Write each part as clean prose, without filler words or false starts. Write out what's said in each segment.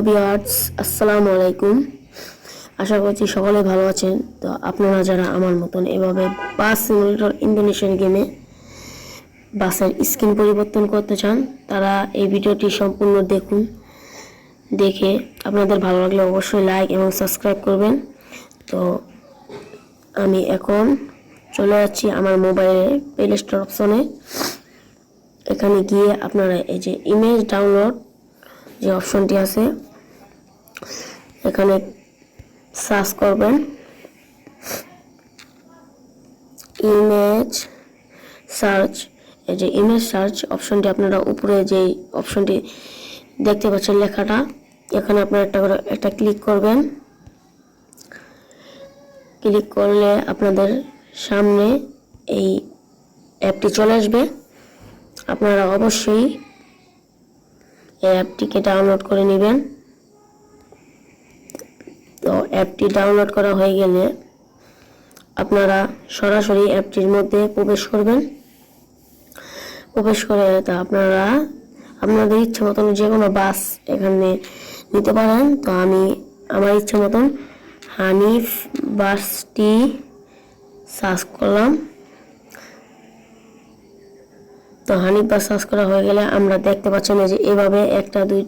Viewers, আসসালামু আলাইকুম। আশা করছি সকলে ভালো আছেন। তো আপনারা যারা আমার মতন এভাবে বাস সিমুলেটর ইন্দোনেশিয়ান গেমে বাসের স্ক্রিন পরিবর্তন করতে চান, তারা এই ভিডিওটি সম্পূর্ণ দেখুন। দেখে আপনাদের ভালো লাগলে অবশ্যই লাইক এবং সাবস্ক্রাইব করবেন। তো আমি এখন চলে যাচ্ছি আমার মোবাইলে প্লে স্টোর অপশনে। এখানে গিয়ে আপনারা এই যে ইমেজ ডাউনলোড যে অপশনটি আছে, এখানে সার্চ করবেন ইমেজ সার্চ। এই যে ইমেজ সার্চ অপশনটি আপনারা উপরে যে অপশনটি দেখতে পাচ্ছেন লেখাটা, এখানে আপনারা একটা ক্লিক করবেন। ক্লিক করলে আপনাদের সামনে এই অ্যাপটি চলে আসবে। আপনারা অবশ্যই এই অ্যাপটিকে ডাউনলোড করে নেবেন। তো অ্যাপটি ডাউনলোড করা হয়ে গেলে আপনারা সরাসরি অ্যাপটির মধ্যে প্রবেশ করবেন। প্রবেশ করে তা আপনারা আপনাদের ইচ্ছে মতন যে কোনো বাস এখানে নিতে পারেন। তো আমি আমার ইচ্ছে মতন হানিফ বাসটি সার্চ করলাম। তো হানিফ বাস সার্চ করা হয়ে গেলে আমরা দেখতে পাচ্ছেন যে এভাবে 1 2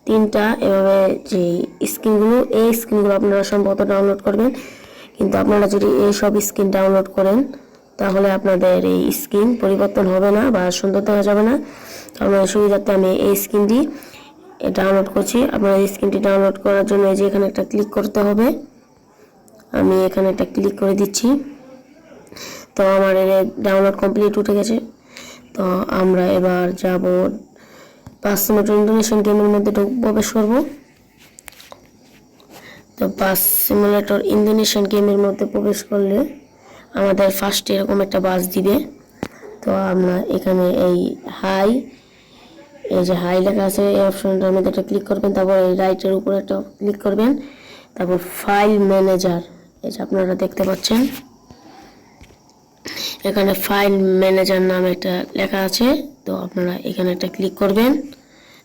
3টা এভাবে যে স্ক্রিনগুলো, এই স্ক্রিনগুলো আপনারা সম্ভবত ডাউনলোড করবেন। কিন্তু আপনারা যদি এই সব স্ক্রিন ডাউনলোড করেন তাহলে আপনাদের এই স্ক্রিন পরিবর্তন হবে না বা সুন্দর দেখা যাবে না। তো আপনাদের সুবিধার্থে আমি এই স্ক্রিনটি ডাউনলোড করছি। আপনারা এই স্ক্রিনটি ডাউনলোড করার জন্য এই যে এখানে একটা ক্লিক করতে হবে। আমি এখানে একটা ক্লিক করে দিচ্ছি। তো আমার ডাউনলোড কমপ্লিট উঠে গেছে। তো আমরা এবার যাব বাস সিমুলেটর ইন্দোনেশিয়ান গেমের মধ্যে প্রবেশ করব। তো বাস সিমুলেটর ইন্দোনেশিয়ান গেমের মধ্যে প্রবেশ করলে আমাদের ফার্স্টে এরকম একটা বাস দিবে। তো আমরা এখানে এই যে হাই লেখা আছে এই অপশনটার মধ্যে একটা ক্লিক করবেন। তারপর এই রাইটের উপরে একটা ক্লিক করবেন। তারপর ফাইল ম্যানেজার, এই যে আপনারা দেখতে পাচ্ছেন এখানে ফাইল ম্যানেজার নামে একটা লেখা আছে। তো আপনারা এখানে একটা ক্লিক করবেন।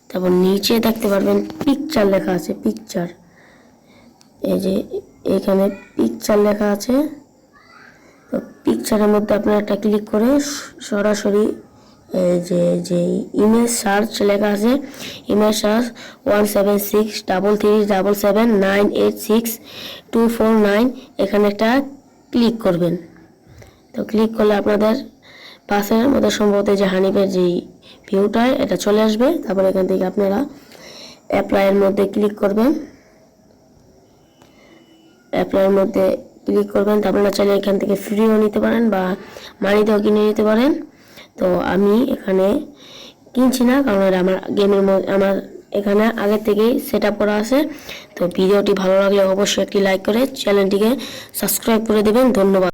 তারপর নিচে দেখতে পারবেন পিকচার লেখা আছে, পিকচার। এই যে এখানে পিকচার লেখা আছে। তো পিকচারের মধ্যে আপনারা একটা ক্লিক করে সরাসরি যে ইমেজ সার্চ লেখা আছে, ইমেজ সার্চ 1763377986249 এখানে একটা ক্লিক করবেন। তো ক্লিক করলে আপনাদের পাশের মধ্যে সম্ভবত যে হানিফের যে ভিউটা এটা চলে আসবে। তারপর এখান থেকে আপনারা অ্যাপ্লাইয়ের মধ্যে ক্লিক করবেন। অ্যাপ্লাইয়ের মধ্যে ক্লিক করবেন। তো আপনারা চাইলে এখান থেকে ফ্রিও নিতে পারেন বা মানিতেও কিনে নিতে পারেন। তো আমি এখানে কিনছি না, কারণ আমার গেমের আমার এখানে আগে থেকেই সেট আপ করা আছে। তো ভিডিওটি ভালো লাগলে অবশ্যই একটি লাইক করে চ্যানেলটিকে সাবস্ক্রাইব করে দেবেন। ধন্যবাদ।